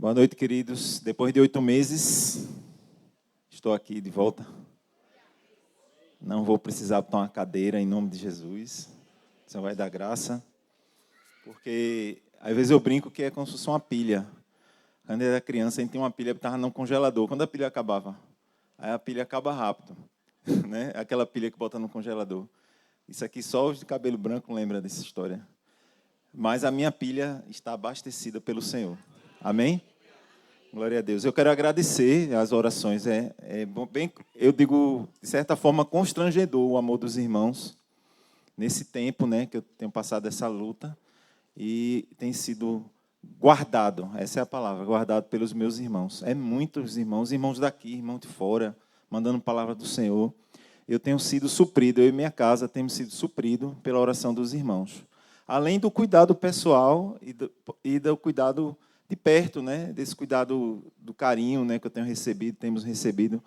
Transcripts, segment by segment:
Boa noite, queridos. Depois de 8 meses, estou aqui de volta. Não vou precisar botar uma cadeira em nome de Jesus. O Senhor vai dar graça. Porque, às vezes, eu brinco que é como se fosse uma pilha. Quando eu era criança, a gente tinha uma pilha que estava no congelador. Quando a pilha acabava? Aí a pilha acaba rápido. Né? Aquela pilha que bota no congelador. Isso aqui só os de cabelo branco lembram dessa história. Mas a minha pilha está abastecida pelo Senhor. Amém? Glória a Deus. Eu quero agradecer as orações. Eu digo, de certa forma, constrangedor o amor dos irmãos nesse tempo, né, que eu tenho passado essa luta e tem sido guardado. Essa é a palavra, guardado pelos meus irmãos. É muitos irmãos daqui, irmãos de fora, mandando palavra do Senhor. Eu tenho sido suprido, eu e minha casa temos sido suprido pela oração dos irmãos. Além do cuidado pessoal e do cuidado de perto, né, desse cuidado do carinho, né, que eu tenho recebido, temos recebido.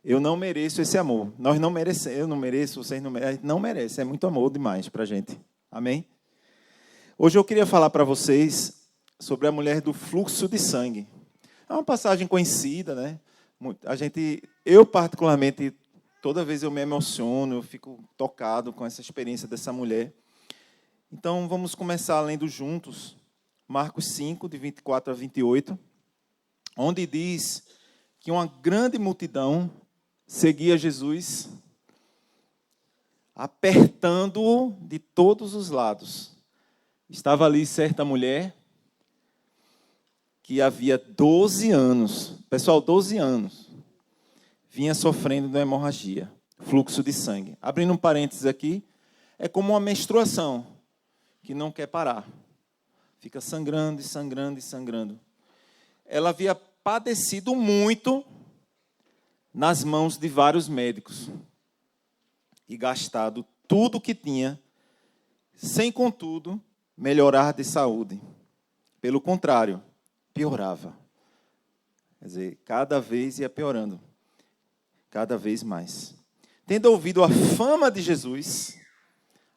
Eu não mereço esse amor. Nós não merecemos, eu não mereço, vocês não merecem, a gente não merece. É muito amor demais para a gente. Amém? Hoje eu queria falar para vocês sobre a mulher do fluxo de sangue. É uma passagem conhecida, né? Eu particularmente, toda vez eu me emociono, eu fico tocado com essa experiência dessa mulher. Então, vamos começar lendo juntos Marcos 5, de 24 a 28, onde diz que uma grande multidão seguia Jesus, apertando-o de todos os lados. Estava ali certa mulher que havia 12 anos, pessoal, 12 anos, vinha sofrendo de uma hemorragia, fluxo de sangue. Abrindo um parênteses aqui, é como uma menstruação que não quer parar. Fica sangrando e sangrando e sangrando. Ela havia padecido muito nas mãos de vários médicos e gastado tudo o que tinha, sem, contudo, melhorar de saúde. Pelo contrário, piorava. Quer dizer, cada vez ia piorando, cada vez mais. Tendo ouvido a fama de Jesus,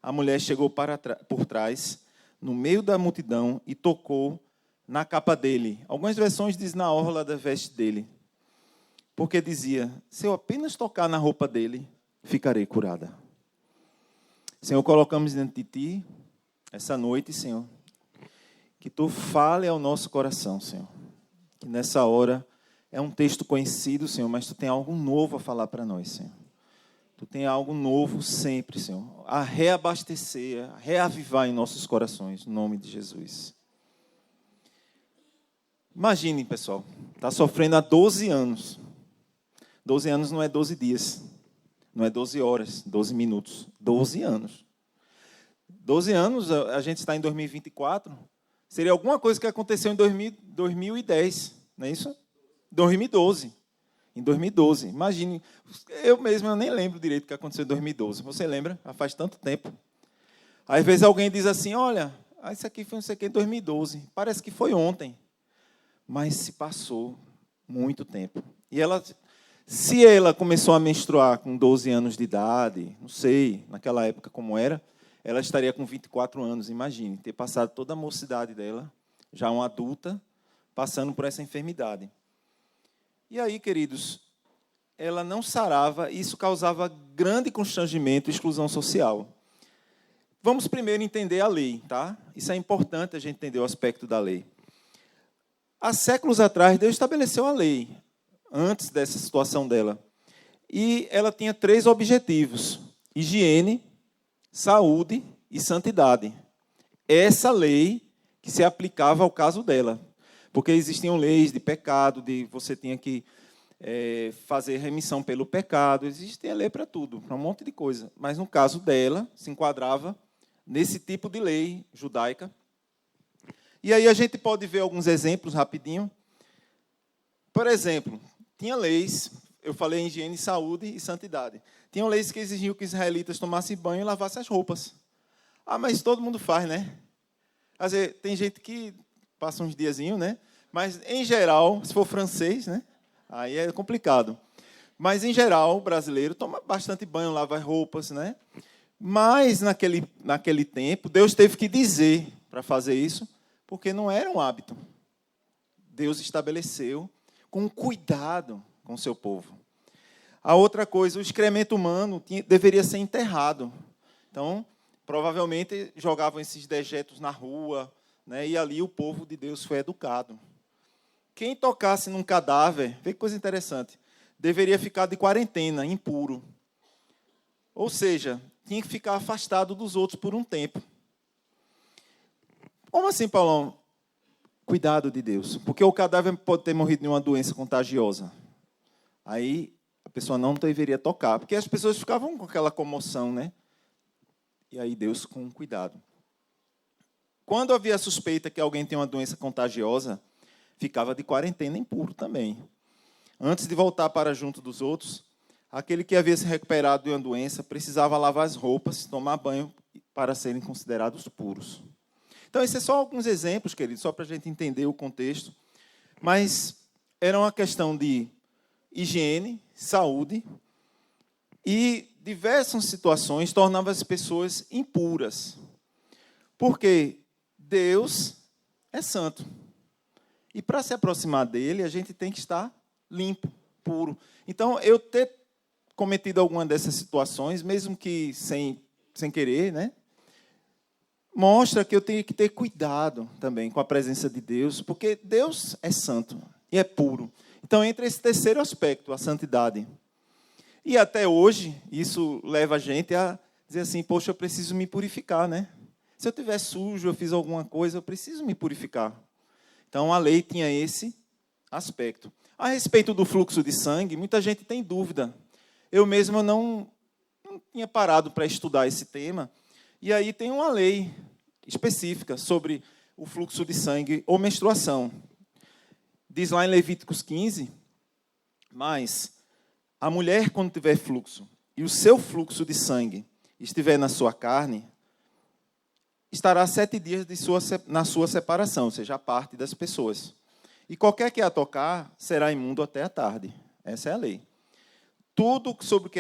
a mulher chegou por trás, no meio da multidão, e tocou na capa dele. Algumas versões dizem na orla da veste dele. Porque dizia, se eu apenas tocar na roupa dele, ficarei curada. Senhor, colocamos diante de Ti, essa noite, Senhor, que Tu fale ao nosso coração, Senhor. Que nessa hora, é um texto conhecido, Senhor, mas Tu tem algo novo a falar para nós, Senhor. Tu tem algo novo sempre, Senhor, a reabastecer, a reavivar em nossos corações, no nome de Jesus. Imagine, pessoal, está sofrendo há 12 anos. 12 anos não é 12 dias, não é 12 horas, 12 minutos, 12 anos. 12 anos, a gente está em 2024, seria alguma coisa que aconteceu em 2010, não é isso? 2012. Em 2012, imagine, eu nem lembro direito o que aconteceu em 2012. Você lembra? Já faz tanto tempo. Às vezes alguém diz assim, olha, isso aqui foi não sei o que em 2012. Parece que foi ontem. Mas se passou muito tempo. E se ela começou a menstruar com 12 anos de idade, não sei, naquela época como era, ela estaria com 24 anos, imagine, ter passado toda a mocidade dela, já uma adulta, passando por essa enfermidade. E aí, queridos, ela não sarava, e isso causava grande constrangimento e exclusão social. Vamos primeiro entender a lei, tá? Isso é importante a gente entender o aspecto da lei. Há séculos atrás, Deus estabeleceu a lei, antes dessa situação dela. E ela tinha 3 objetivos: higiene, saúde e santidade. Essa lei que se aplicava ao caso dela. Porque existiam leis de pecado, de você tinha que fazer remissão pelo pecado. Existia lei para tudo, para um monte de coisa. Mas, no caso dela, se enquadrava nesse tipo de lei judaica. E aí a gente pode ver alguns exemplos rapidinho. Por exemplo, tinha leis, eu falei em higiene, saúde e santidade. Tinham leis que exigiam que os israelitas tomassem banho e lavassem as roupas. Ah, mas todo mundo faz, né? Quer dizer, tem gente que passa uns diazinhos, né? Mas, em geral, se for francês, né? Aí é complicado. Mas, em geral, o brasileiro toma bastante banho, lava as roupas, né? Mas, naquele tempo, Deus teve que dizer para fazer isso, porque não era um hábito. Deus estabeleceu com cuidado com o seu povo. A outra coisa, o excremento humano deveria ser enterrado. Então, provavelmente jogavam esses dejetos na rua, né, e ali o povo de Deus foi educado. Quem tocasse num cadáver, vê que coisa interessante, deveria ficar de quarentena, impuro. Ou seja, tinha que ficar afastado dos outros por um tempo. Como assim, Paulão? Cuidado de Deus. Porque o cadáver pode ter morrido de uma doença contagiosa. Aí a pessoa não deveria tocar. Porque as pessoas ficavam com aquela comoção, né? E aí Deus com cuidado. Quando havia suspeita que alguém tem uma doença contagiosa, ficava de quarentena impuro também. Antes de voltar para junto dos outros, aquele que havia se recuperado de uma doença precisava lavar as roupas, tomar banho para serem considerados puros. Então, esses são só alguns exemplos, queridos, só para a gente entender o contexto. Mas era uma questão de higiene, saúde, e diversas situações tornavam as pessoas impuras. Porque Deus é santo. E para se aproximar dele, a gente tem que estar limpo, puro. Então, eu ter cometido alguma dessas situações, mesmo que sem querer, né? Mostra que eu tenho que ter cuidado também com a presença de Deus, porque Deus é santo e é puro. Então, entra esse terceiro aspecto, a santidade. E até hoje, isso leva a gente a dizer assim, poxa, eu preciso me purificar, né? Se eu estiver sujo, eu fiz alguma coisa, eu preciso me purificar. Então, a lei tinha esse aspecto. A respeito do fluxo de sangue, muita gente tem dúvida. Eu mesmo não tinha parado para estudar esse tema. E aí tem uma lei específica sobre o fluxo de sangue ou menstruação. Diz lá em Levíticos 15, mas a mulher, quando tiver fluxo, e o seu fluxo de sangue estiver na sua carne, estará 7 dias na sua separação, ou seja, a parte das pessoas. E qualquer que a tocar será imundo até a tarde. Essa é a lei. Tudo sobre o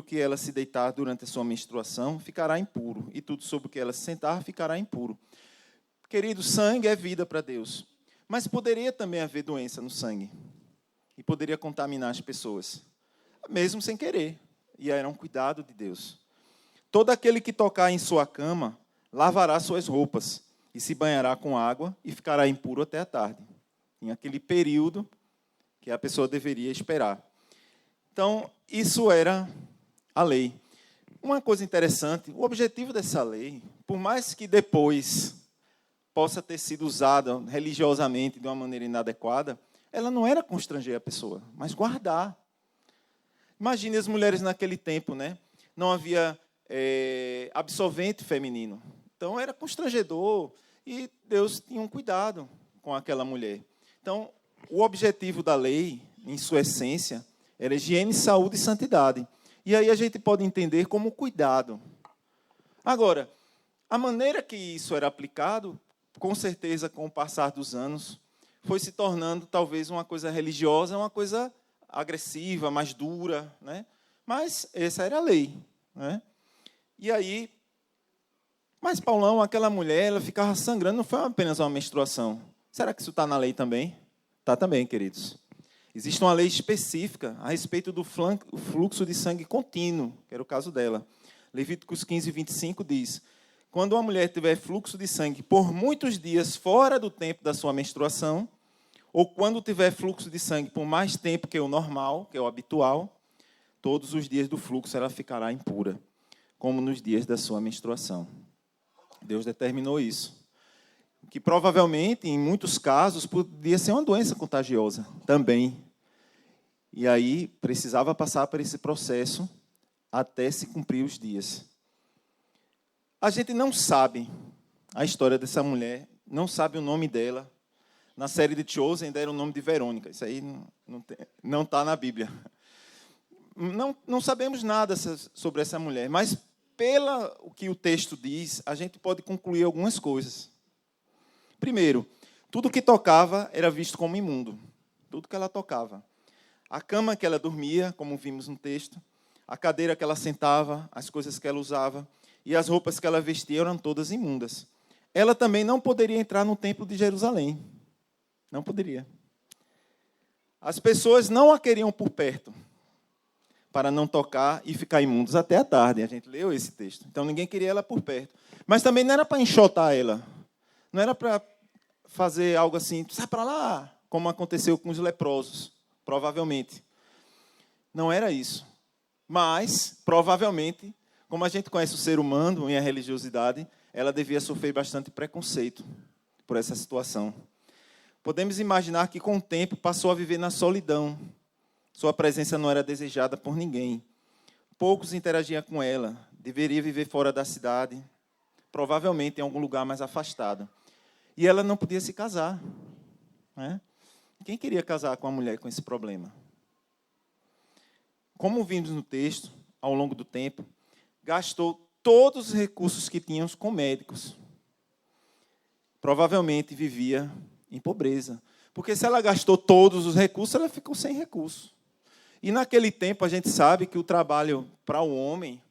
que ela se deitar durante a sua menstruação, ficará impuro. E tudo sobre o que ela se sentar, ficará impuro. Querido, sangue é vida para Deus. Mas poderia também haver doença no sangue. E poderia contaminar as pessoas. Mesmo sem querer. E era um cuidado de Deus. Todo aquele que tocar em sua cama, lavará suas roupas, e se banhará com água, e ficará impuro até a tarde. Em aquele período que a pessoa deveria esperar. Então, isso era a lei. Uma coisa interessante, o objetivo dessa lei, por mais que depois possa ter sido usada religiosamente de uma maneira inadequada, ela não era constranger a pessoa, mas guardar. Imagine as mulheres naquele tempo, né? Não havia absolvente feminino. Então, era constrangedor e Deus tinha um cuidado com aquela mulher. Então, o objetivo da lei, em sua essência, era higiene, saúde e santidade. E aí a gente pode entender como cuidado. Agora, a maneira que isso era aplicado, com certeza, com o passar dos anos, foi se tornando talvez uma coisa religiosa, uma coisa agressiva, mais dura, né? Mas essa era a lei, né? E aí, mas Paulão, aquela mulher, ela ficava sangrando, não foi apenas uma menstruação. Será que isso está na lei também? Está também, queridos. Existe uma lei específica a respeito do fluxo de sangue contínuo, que era o caso dela. Levíticos 15, 25 diz, quando uma mulher tiver fluxo de sangue por muitos dias fora do tempo da sua menstruação, ou quando tiver fluxo de sangue por mais tempo que o normal, que é o habitual, todos os dias do fluxo ela ficará impura, como nos dias da sua menstruação. Deus determinou isso. Que provavelmente, em muitos casos, podia ser uma doença contagiosa também. E aí precisava passar por esse processo até se cumprir os dias. A gente não sabe a história dessa mulher, não sabe o nome dela. Na série de Chosen deram o nome de Verônica. Isso aí não está na Bíblia. Não sabemos nada sobre essa mulher, mas pelo que o texto diz, a gente pode concluir algumas coisas. Primeiro, tudo que tocava era visto como imundo. Tudo que ela tocava. A cama que ela dormia, como vimos no texto, a cadeira que ela sentava, as coisas que ela usava e as roupas que ela vestia eram todas imundas. Ela também não poderia entrar no templo de Jerusalém. Não poderia. As pessoas não a queriam por perto, para não tocar e ficar imundos até a tarde. A gente leu esse texto. Então, ninguém queria ela por perto. Mas também não era para enxotar ela. Não era para fazer algo assim, sai para lá, como aconteceu com os leprosos, provavelmente. Não era isso. Mas, provavelmente, como a gente conhece o ser humano e a religiosidade, ela devia sofrer bastante preconceito por essa situação. Podemos imaginar que, com o tempo, passou a viver na solidão. Sua presença não era desejada por ninguém. Poucos interagiam com ela. Deveria viver fora da cidade, provavelmente em algum lugar mais afastado. E ela não podia se casar. Né? Quem queria casar com uma mulher com esse problema? Como vimos no texto, ao longo do tempo, gastou todos os recursos que tínhamos com médicos. Provavelmente vivia em pobreza. Porque se ela gastou todos os recursos, ela ficou sem recursos. E naquele tempo a gente sabe que o trabalho para o homem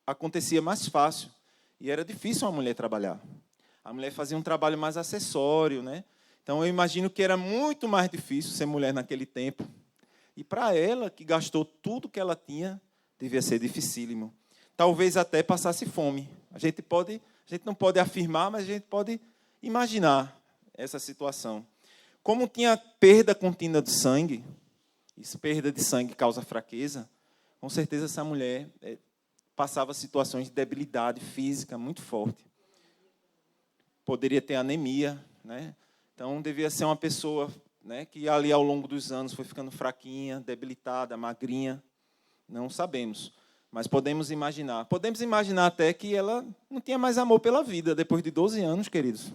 acontecia mais fácil. E era difícil uma mulher trabalhar. A mulher fazia um trabalho mais acessório, né? Então eu imagino que era muito mais difícil ser mulher naquele tempo. E para ela, que gastou tudo que ela tinha, devia ser dificílimo. Talvez até passasse fome. A gente não pode afirmar, mas a gente pode imaginar essa situação. Como tinha perda contínua de sangue, isso, perda de sangue causa fraqueza, com certeza essa mulher passava situações de debilidade física muito forte. Poderia ter anemia, né? Então devia ser uma pessoa, né, que ali ao longo dos anos foi ficando fraquinha, debilitada, magrinha. Não sabemos, mas podemos imaginar. Podemos imaginar até que ela não tinha mais amor pela vida depois de 12 anos, queridos.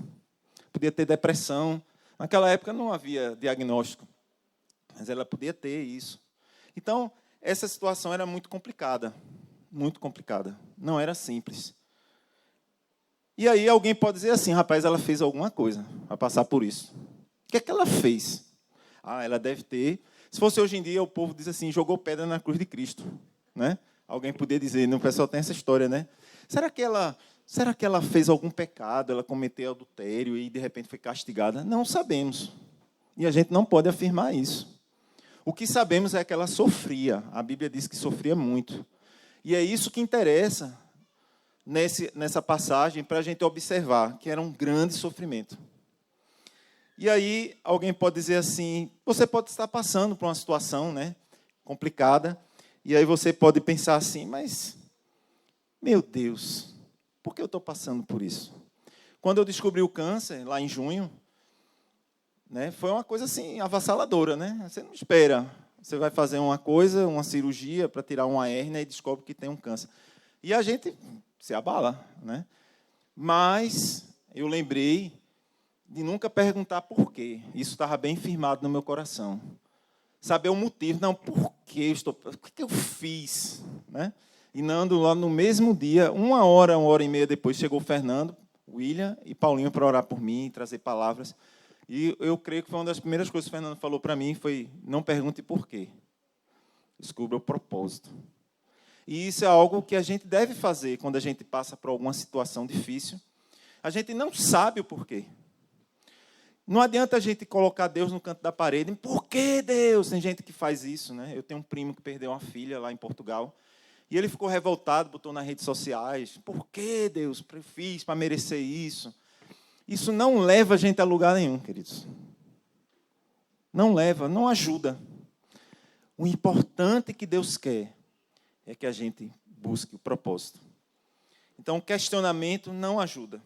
Podia ter depressão. Naquela época não havia diagnóstico, mas ela podia ter isso. Então, essa situação era muito complicada. Muito complicada. Não era simples. E aí alguém pode dizer assim, rapaz, ela fez alguma coisa para passar por isso. O que é que ela fez? Ah, ela deve ter... Se fosse hoje em dia, o povo diz assim, jogou pedra na cruz de Cristo. Né? Alguém podia dizer, o pessoal tem essa história, né? Será que ela fez algum pecado, ela cometeu adultério e, de repente, foi castigada? Não sabemos. E a gente não pode afirmar isso. O que sabemos é que ela sofria. A Bíblia diz que sofria muito. E é isso que interessa nessa passagem para a gente observar, que era um grande sofrimento. E aí alguém pode dizer assim, você pode estar passando por uma situação, né, complicada, e aí você pode pensar assim, mas, meu Deus, por que eu estou passando por isso? Quando eu descobri o câncer, lá em junho, né, foi uma coisa assim, avassaladora, né? Você não espera. Você vai fazer uma coisa, uma cirurgia para tirar uma hérnia e descobre que tem um câncer. E a gente se abala, né? Mas eu lembrei de nunca perguntar por quê. Isso estava bem firmado no meu coração. Saber o motivo. Não, por que eu fiz? Né? E Nando, lá no mesmo dia, uma hora e meia depois, chegou o Fernando, William e Paulinho para orar por mim, trazer palavras. E eu creio que foi uma das primeiras coisas que o Fernando falou para mim, foi, não pergunte por quê. Descubra o propósito. E isso é algo que a gente deve fazer quando a gente passa por alguma situação difícil. A gente não sabe o porquê. Não adianta a gente colocar Deus no canto da parede. Por que Deus? Tem gente que faz isso, né? Eu tenho um primo que perdeu uma filha lá em Portugal. E ele ficou revoltado, botou nas redes sociais. Por que Deus? Eu fiz para merecer isso. Isso não leva a gente a lugar nenhum, queridos. Não leva, não ajuda. O importante que Deus quer é que a gente busque o propósito. Então, o questionamento não ajuda.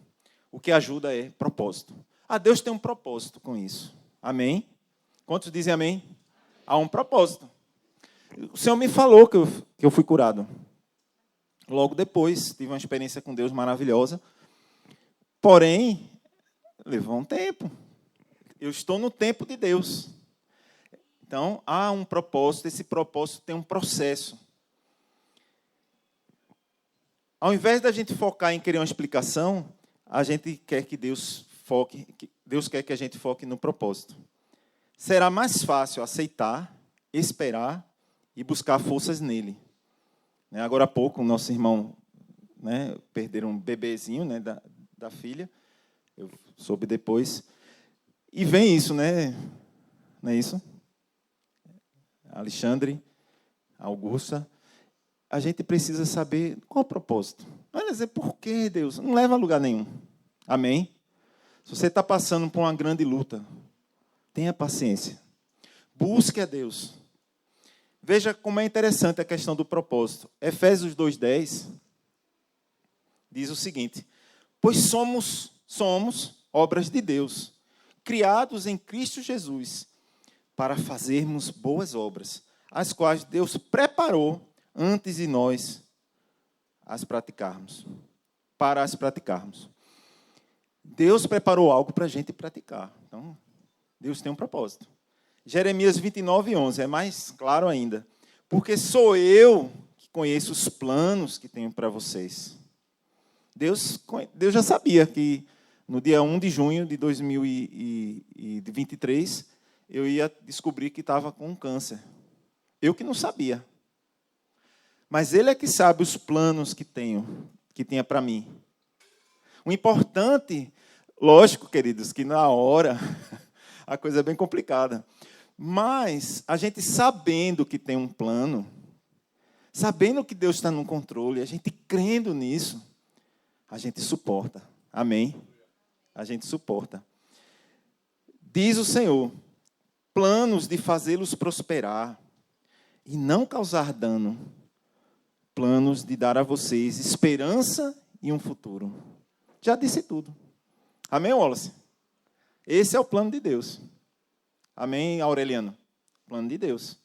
O que ajuda é propósito. Ah, Deus tem um propósito com isso. Amém? Quantos dizem amém? Há um propósito. O Senhor me falou que eu fui curado. Logo depois, tive uma experiência com Deus maravilhosa. Porém, levou um tempo. Eu estou no tempo de Deus. Então, há um propósito. Esse propósito tem um processo. Ao invés da gente focar em querer uma explicação, a gente quer que Deus quer que a gente foque no propósito. Será mais fácil aceitar, esperar e buscar forças nele. Agora há pouco, o nosso irmão, né, perderam um bebezinho, né, da filha. Eu soube depois. E vem isso, né? Não é isso? Alexandre, Augusta, a gente precisa saber qual é o propósito. Não é dizer por que, Deus, não leva a lugar nenhum. Amém? Se você está passando por uma grande luta, tenha paciência. Busque a Deus. Veja como é interessante a questão do propósito. Efésios 2:10 diz o seguinte: pois somos obras de Deus, criados em Cristo Jesus, para fazermos boas obras, as quais Deus preparou antes de nós para as praticarmos. Deus preparou algo para a gente praticar. Então, Deus tem um propósito. Jeremias 29:11 é mais claro ainda. Porque sou eu que conheço os planos que tenho para vocês. Deus já sabia que no dia 1 de junho de 2023, eu ia descobrir que estava com câncer. Eu que não sabia. Mas Ele é que sabe os planos que tinha para mim. O importante, lógico, queridos, que na hora a coisa é bem complicada. Mas a gente sabendo que tem um plano, sabendo que Deus está no controle, a gente crendo nisso, a gente suporta. Amém? A gente suporta. Diz o Senhor, planos de fazê-los prosperar e não causar dano, planos de dar a vocês esperança e um futuro. Já disse tudo. Amém, Wallace? Esse é o plano de Deus. Amém, Aureliano? Plano de Deus.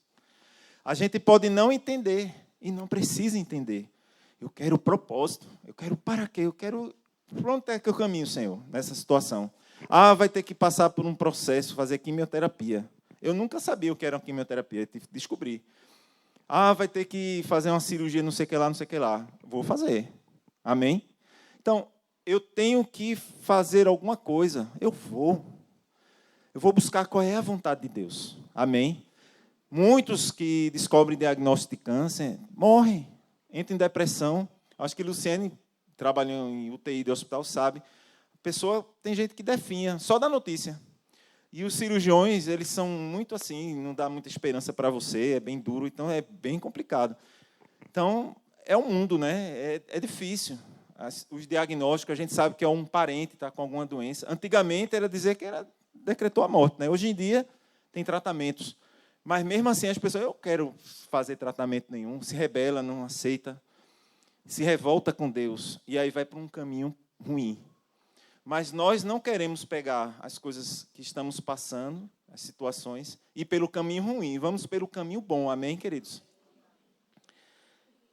A gente pode não entender e não precisa entender. Eu quero o propósito. Eu quero para quê? Para onde é que eu caminho, Senhor, nessa situação? Vai ter que passar por um processo, fazer quimioterapia. Eu nunca sabia o que era uma quimioterapia, eu tive que descobrir. Vai ter que fazer uma cirurgia, não sei o que lá, não sei o que lá. Vou fazer. Amém? Então, eu tenho que fazer alguma coisa. Eu vou buscar qual é a vontade de Deus. Amém? Muitos que descobrem diagnóstico de câncer morrem, entram em depressão. Acho que Luciane, trabalhando em UTI de hospital, sabe. A pessoa, tem gente que definha, só da notícia. E os cirurgiões, eles são muito assim, não dá muita esperança para você, é bem duro, então é bem complicado. Então, é um mundo, né? É difícil. Os diagnósticos, a gente sabe que é um parente, está com alguma doença. Antigamente, era dizer que decretou a morte, né? Hoje em dia, tem tratamentos. Mas, mesmo assim, as pessoas, eu quero fazer tratamento nenhum, se rebela, não aceita, se revolta com Deus, e aí vai para um caminho ruim. Mas nós não queremos pegar as coisas que estamos passando, as situações, e ir pelo caminho ruim. Vamos pelo caminho bom. Amém, queridos?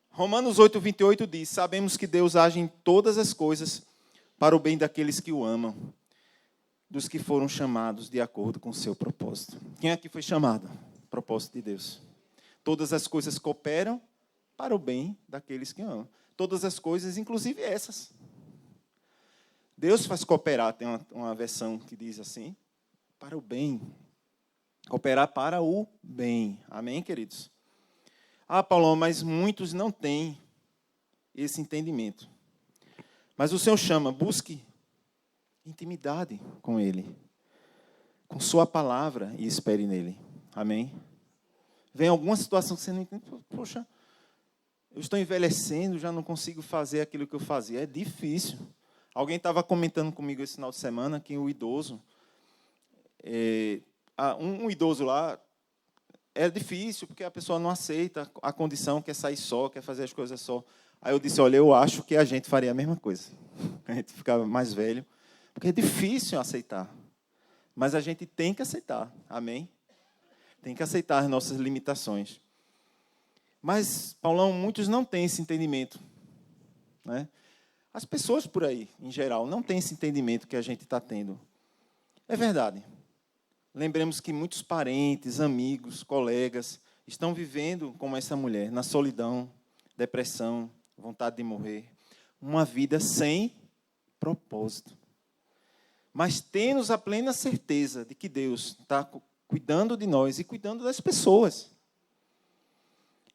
Romanos 8:28 diz, sabemos que Deus age em todas as coisas para o bem daqueles que o amam, dos que foram chamados de acordo com o seu propósito. Quem aqui foi chamado? Propósito de Deus. Todas as coisas cooperam para o bem daqueles que o amam. Todas as coisas, inclusive essas. Deus faz cooperar, tem uma versão que diz assim, para o bem. Cooperar para o bem. Amém, queridos? Paulo, mas muitos não têm esse entendimento. Mas o Senhor chama, busque intimidade com Ele, com sua palavra e espere nele. Amém? Vem alguma situação que você não entende, poxa, eu estou envelhecendo, já não consigo fazer aquilo que eu fazia. É difícil. Alguém estava comentando comigo esse final de semana que o idoso, um idoso lá, é difícil, porque a pessoa não aceita a condição, quer sair só, quer fazer as coisas só. Aí eu disse, olha, eu acho que a gente faria a mesma coisa. A gente ficava mais velho, porque é difícil aceitar. Mas a gente tem que aceitar, amém? Tem que aceitar as nossas limitações. Mas, Paulão, muitos não têm esse entendimento, né? As pessoas por aí, em geral, não têm esse entendimento que a gente está tendo. É verdade. Lembremos que muitos parentes, amigos, colegas estão vivendo como essa mulher, na solidão, depressão, vontade de morrer. Uma vida sem propósito. Mas temos a plena certeza de que Deus está cuidando de nós e cuidando das pessoas.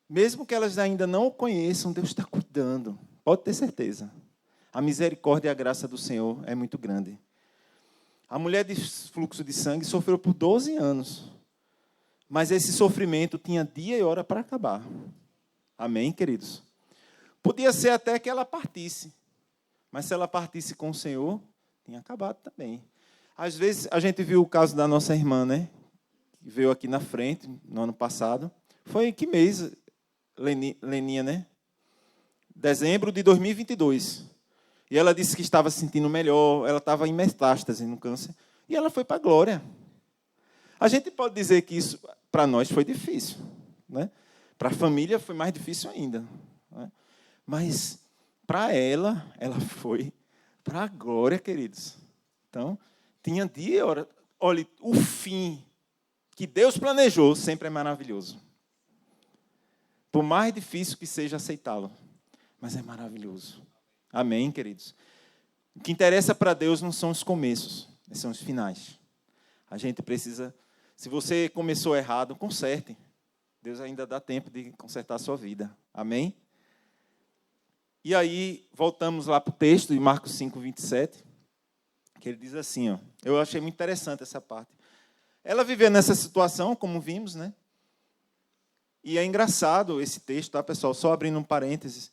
Mesmo que elas ainda não o conheçam, Deus está cuidando. Pode ter certeza. A misericórdia e a graça do Senhor é muito grande. A mulher de fluxo de sangue sofreu por 12 anos. Mas esse sofrimento tinha dia e hora para acabar. Amém, queridos? Podia ser até que ela partisse. Mas se ela partisse com o Senhor, tinha acabado também. Às vezes, a gente viu o caso da nossa irmã, né? Que veio aqui na frente, no ano passado. Foi em que mês, Leninha, né? Dezembro de 2022. E ela disse que estava se sentindo melhor, ela estava em metástase no câncer. E ela foi para a glória. A gente pode dizer que isso, para nós, foi difícil. Né? Para a família, foi mais difícil ainda. Né? Mas, para ela foi para a glória, queridos. Então, tinha dia e hora. Olha, o fim que Deus planejou sempre é maravilhoso. Por mais difícil que seja aceitá-lo. Mas é maravilhoso. Amém, queridos? O que interessa para Deus não são os começos, são os finais. A gente precisa, se você começou errado, conserte. Deus ainda dá tempo de consertar a sua vida. Amém? E aí, voltamos lá para o texto de Marcos 5, 27, que ele diz assim, ó, eu achei muito interessante essa parte. Ela viveu nessa situação, como vimos, né? E é engraçado esse texto, tá, pessoal? Só abrindo um parênteses.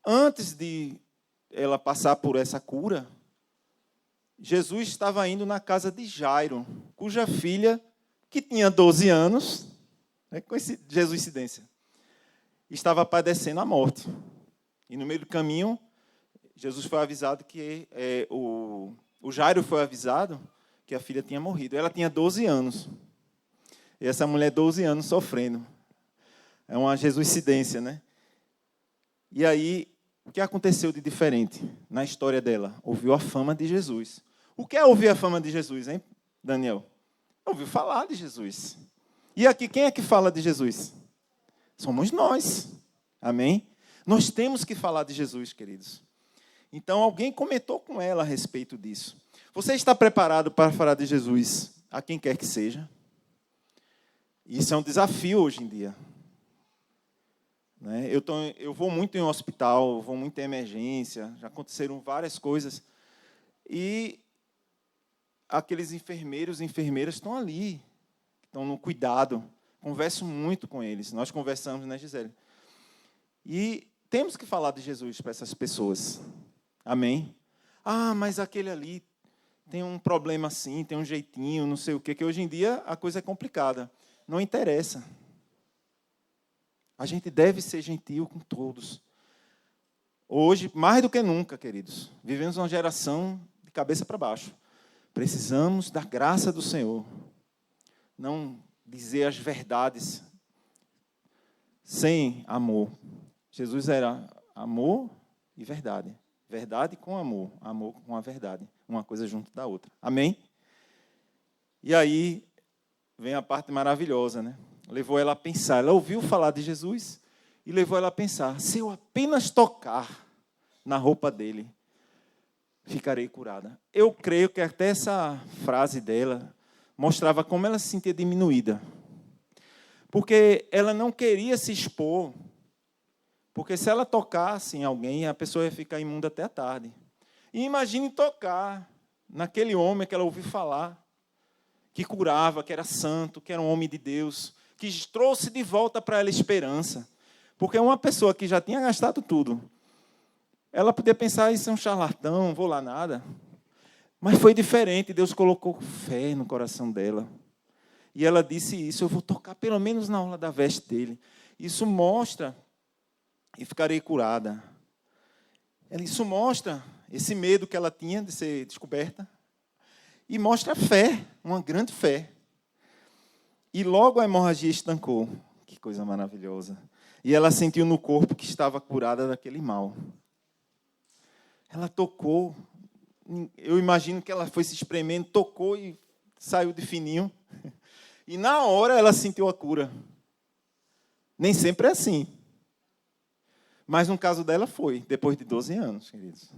Antes de ela passar por essa cura, Jesus estava indo na casa de Jairo, cuja filha, que tinha 12 anos, coincidência, estava padecendo a morte. E no meio do caminho, Jesus foi avisado que o Jairo foi avisado que a filha tinha morrido. Ela tinha 12 anos. E essa mulher, 12 anos, sofrendo. É uma jesuicidência, né? E aí, o que aconteceu de diferente na história dela? Ouviu a fama de Jesus. O que é ouvir a fama de Jesus, hein, Daniel? Ouviu falar de Jesus. E aqui, quem é que fala de Jesus? Somos nós. Amém? Nós temos que falar de Jesus, queridos. Então, alguém comentou com ela a respeito disso. Você está preparado para falar de Jesus a quem quer que seja? Isso é um desafio hoje em dia. Eu vou muito em hospital, vou muito em emergência, já aconteceram várias coisas. E aqueles enfermeiros e enfermeiras estão ali, estão no cuidado. Converso muito com eles. Nós conversamos, né, Gisele? E temos que falar de Jesus para essas pessoas. Amém? Ah, mas aquele ali tem um problema assim, tem um jeitinho, não sei o quê, que hoje em dia a coisa é complicada. Não interessa. A gente deve ser gentil com todos. Hoje, mais do que nunca, queridos, vivemos uma geração de cabeça para baixo. Precisamos da graça do Senhor. Não dizer as verdades sem amor. Jesus era amor e verdade. Verdade com amor. Amor com a verdade. Uma coisa junto da outra. Amém? E aí vem a parte maravilhosa, né? Levou ela a pensar. Ela ouviu falar de Jesus e levou ela a pensar. Se eu apenas tocar na roupa dele, ficarei curada. Eu creio que até essa frase dela mostrava como ela se sentia diminuída. Porque ela não queria se expor. Porque se ela tocasse em alguém, a pessoa ia ficar imunda até a tarde. E imagine tocar naquele homem que ela ouviu falar, que curava, que era santo, que era um homem de Deus, que trouxe de volta para ela esperança. Porque uma pessoa que já tinha gastado tudo, ela podia pensar, isso é um charlatão, não vou lá nada. Mas foi diferente, Deus colocou fé no coração dela. E ela disse isso, eu vou tocar pelo menos na orla da veste dele. Isso mostra, e ficarei curada. Isso mostra esse medo que ela tinha de ser descoberta. E mostra a fé, uma grande fé. E logo a hemorragia estancou. Que coisa maravilhosa. E ela sentiu no corpo que estava curada daquele mal. Ela tocou. Eu imagino que ela foi se espremendo, tocou e saiu de fininho. E na hora ela sentiu a cura. Nem sempre é assim. Mas no caso dela foi, depois de 12 anos, queridos.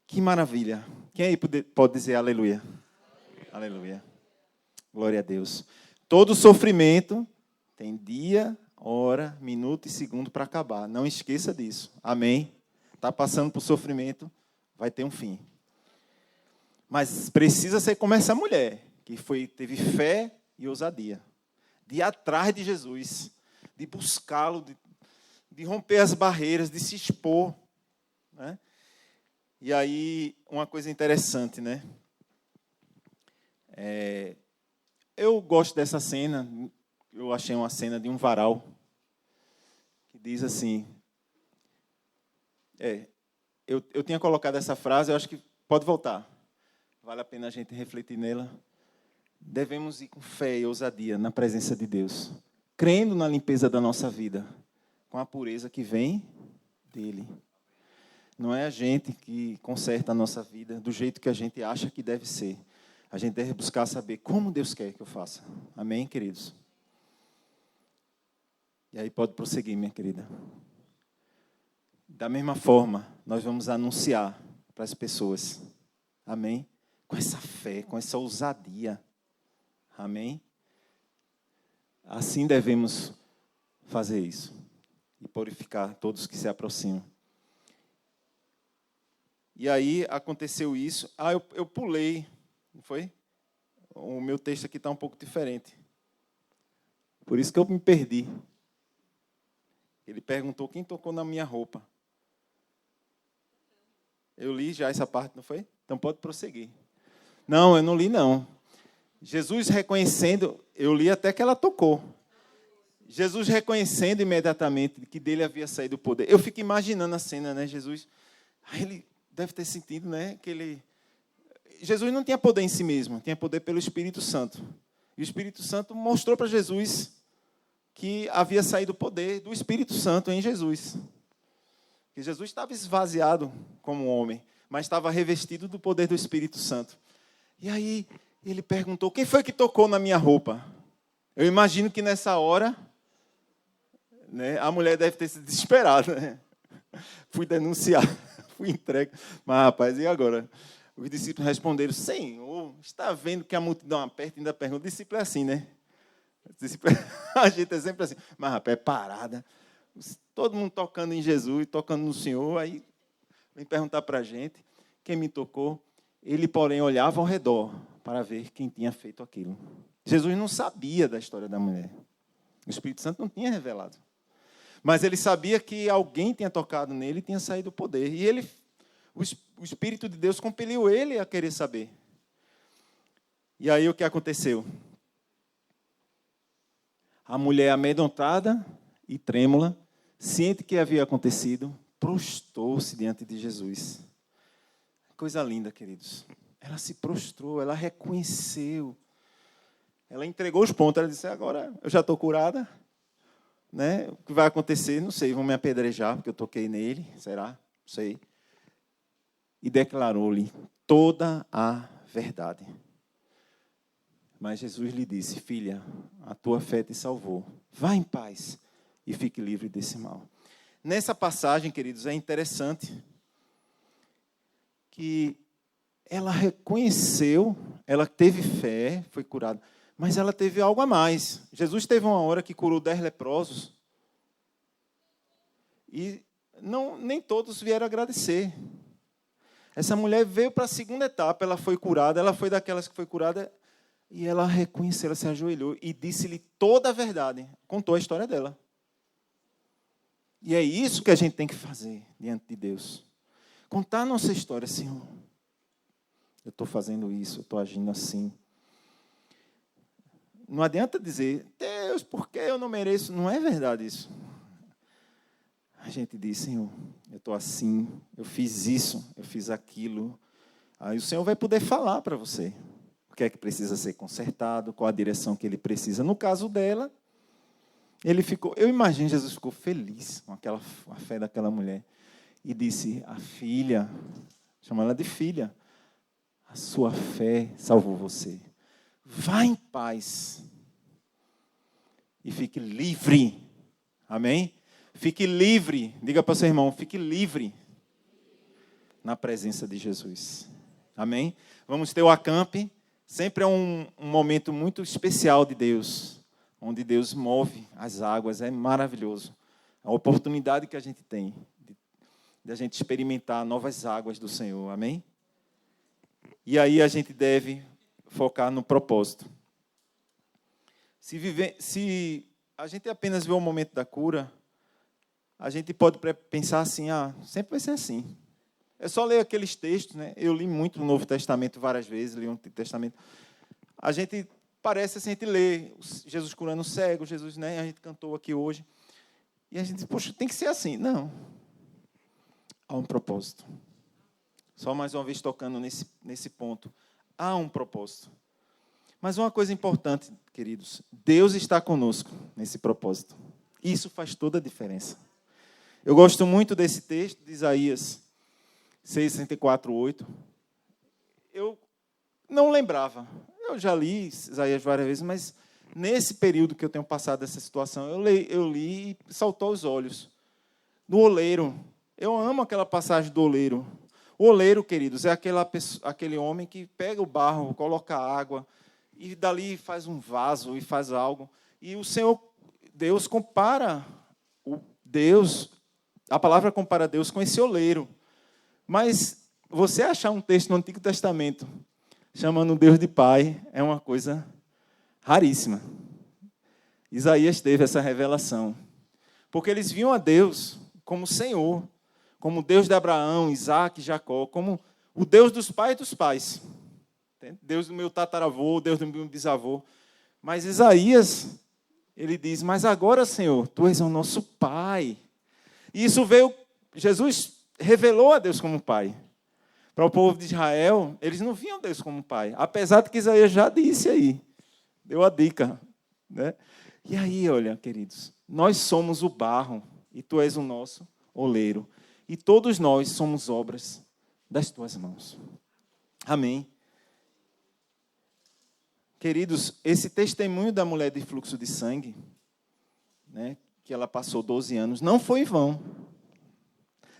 Que maravilha. Quem aí pode dizer aleluia? Aleluia. Glória a Deus. Todo sofrimento tem dia, hora, minuto e segundo para acabar. Não esqueça disso. Amém? Está passando por sofrimento, vai ter um fim. Mas precisa ser como essa mulher, que teve fé e ousadia. De ir atrás de Jesus, de buscá-lo, de romper as barreiras, de se expor. Né? E aí, uma coisa interessante, né? Eu gosto dessa cena, eu achei uma cena de um varal, que diz assim, eu tinha colocado essa frase, eu acho que pode voltar, vale a pena a gente refletir nela. Devemos ir com fé e ousadia na presença de Deus, crendo na limpeza da nossa vida, com a pureza que vem dEle. Não é a gente que conserta a nossa vida do jeito que a gente acha que deve ser. A gente deve buscar saber como Deus quer que eu faça. Amém, queridos? E aí pode prosseguir, minha querida. Da mesma forma, nós vamos anunciar para as pessoas. Amém? Com essa fé, com essa ousadia. Amém? Assim devemos fazer isso. E purificar todos que se aproximam. E aí aconteceu isso. Eu pulei, não foi? O meu texto aqui está um pouco diferente. Por isso que eu me perdi. Ele perguntou quem tocou na minha roupa. Eu li já essa parte, não foi? Então pode prosseguir. Não, eu não li, não. Jesus reconhecendo, eu li até que ela tocou. Jesus reconhecendo imediatamente que dele havia saído o poder. Eu fico imaginando a cena, né? Jesus, ele deve ter sentido, né? Jesus não tinha poder em si mesmo, tinha poder pelo Espírito Santo. E o Espírito Santo mostrou para Jesus que havia saído o poder do Espírito Santo em Jesus. Que Jesus estava esvaziado como homem, mas estava revestido do poder do Espírito Santo. E aí ele perguntou, quem foi que tocou na minha roupa? Eu imagino que nessa hora, né, a mulher deve ter se desesperado. Né? Fui denunciar, fui entregue. Mas, rapaz, e agora? Os discípulos responderam, Senhor, está vendo que a multidão aperta e ainda pergunta. O discípulo é assim, né? A gente é sempre assim. Mas, rapaz, é parada. Todo mundo tocando em Jesus, tocando no Senhor. Aí vem perguntar para a gente quem me tocou. Ele, porém, olhava ao redor para ver quem tinha feito aquilo. Jesus não sabia da história da mulher. O Espírito Santo não tinha revelado. Mas ele sabia que alguém tinha tocado nele e tinha saído o poder. E o Espírito de Deus compeliu ele a querer saber. E aí o que aconteceu? A mulher amedrontada e trêmula, ciente que havia acontecido, prostrou-se diante de Jesus. Coisa linda, queridos. Ela se prostrou, ela reconheceu. Ela entregou os pontos, ela disse, agora eu já estou curada. Né? O que vai acontecer, não sei, vão me apedrejar, porque eu toquei nele, será? Não sei. E declarou-lhe toda a verdade. Mas Jesus lhe disse, filha, a tua fé te salvou. Vá em paz e fique livre desse mal. Nessa passagem, queridos, é interessante que ela reconheceu, ela teve fé, foi curada, mas ela teve algo a mais. Jesus teve uma hora que curou 10 leprosos e nem todos vieram agradecer. Essa mulher veio para a segunda etapa, ela foi curada, ela foi daquelas que foi curada e ela reconheceu, ela se ajoelhou e disse-lhe toda a verdade, contou a história dela. E é isso que a gente tem que fazer diante de Deus. Contar a nossa história, Senhor. Eu estou fazendo isso, eu estou agindo assim. Não adianta dizer, Deus, por que eu não mereço? Não é verdade isso. A gente diz, Senhor, eu estou assim, eu fiz isso, eu fiz aquilo. Aí o Senhor vai poder falar para você o que é que precisa ser consertado, qual a direção que ele precisa. No caso dela, eu imagino Jesus ficou feliz com a fé daquela mulher. E disse, a filha, chama ela de filha, a sua fé salvou você. Vá em paz e fique livre. Amém? Fique livre. Diga para o seu irmão, fique livre na presença de Jesus. Amém? Vamos ter o acampe. Sempre é um momento muito especial de Deus, onde Deus move as águas. É maravilhoso. A oportunidade que a gente tem de a gente experimentar novas águas do Senhor. Amém? E aí a gente deve focar no propósito. Se a gente apenas vê o momento da cura, a gente pode pensar assim, sempre vai ser assim. É só ler aqueles textos, né? Eu li muito o Novo Testamento várias vezes, li o Antigo Testamento. A gente parece assim, a gente lê Jesus curando o cego, Jesus, né? A gente cantou aqui hoje. E a gente diz, poxa, tem que ser assim. Não. Há um propósito. Só mais uma vez tocando nesse ponto. Há um propósito. Mas uma coisa importante, queridos, Deus está conosco nesse propósito. Isso faz toda a diferença. Eu gosto muito desse texto de Isaías 6:64-8. Eu não lembrava. Eu já li Isaías várias vezes, mas nesse período que eu tenho passado essa situação, eu li e saltou aos olhos. Do oleiro. Eu amo aquela passagem do oleiro. O oleiro, queridos, é aquele homem que pega o barro, coloca água, e dali faz um vaso e faz algo. E o Senhor, Deus compara, a palavra compara Deus com esse oleiro. Mas você achar um texto no Antigo Testamento chamando Deus de Pai é uma coisa raríssima. Isaías teve essa revelação. Porque eles viam a Deus como Senhor, como Deus de Abraão, Isaac, Jacó, como o Deus dos pais. Deus do meu tataravô, Deus do meu bisavô. Mas Isaías, ele diz, mas agora, Senhor, Tu és o nosso Pai. E isso Jesus revelou a Deus como Pai. Para o povo de Israel, eles não viam Deus como Pai. Apesar de que Isaías já disse aí, deu a dica. Né? E aí, olha, queridos, nós somos o barro e Tu és o nosso oleiro. E todos nós somos obras das Tuas mãos. Amém. Queridos, esse testemunho da mulher de fluxo de sangue, né, que ela passou 12 anos, não foi em vão.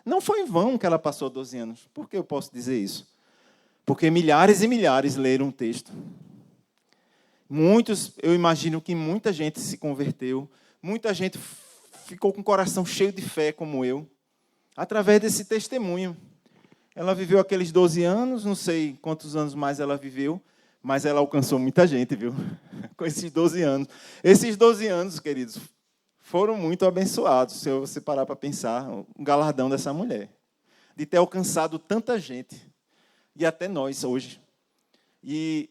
Não foi em vão que ela passou 12 anos. Por que eu posso dizer isso? Porque milhares e milhares leram o texto. Eu imagino que muita gente se converteu, muita gente ficou com o coração cheio de fé, como eu, através desse testemunho. Ela viveu aqueles 12 anos, não sei quantos anos mais ela viveu, mas ela alcançou muita gente, viu? Com esses 12 anos. Esses 12 anos, queridos, foram muito abençoados, se você parar para pensar, um galardão dessa mulher, de ter alcançado tanta gente, e até nós hoje. E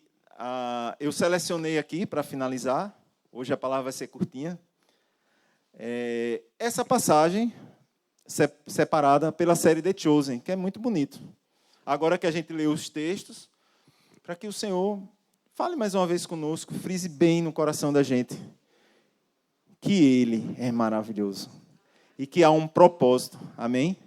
eu selecionei aqui, para finalizar, hoje a palavra vai ser curtinha, essa passagem separada pela série The Chosen, que é muito bonito. Agora que a gente lê os textos, para que o Senhor fale mais uma vez conosco, frise bem no coração da gente, que Ele é maravilhoso e que há um propósito. Amém?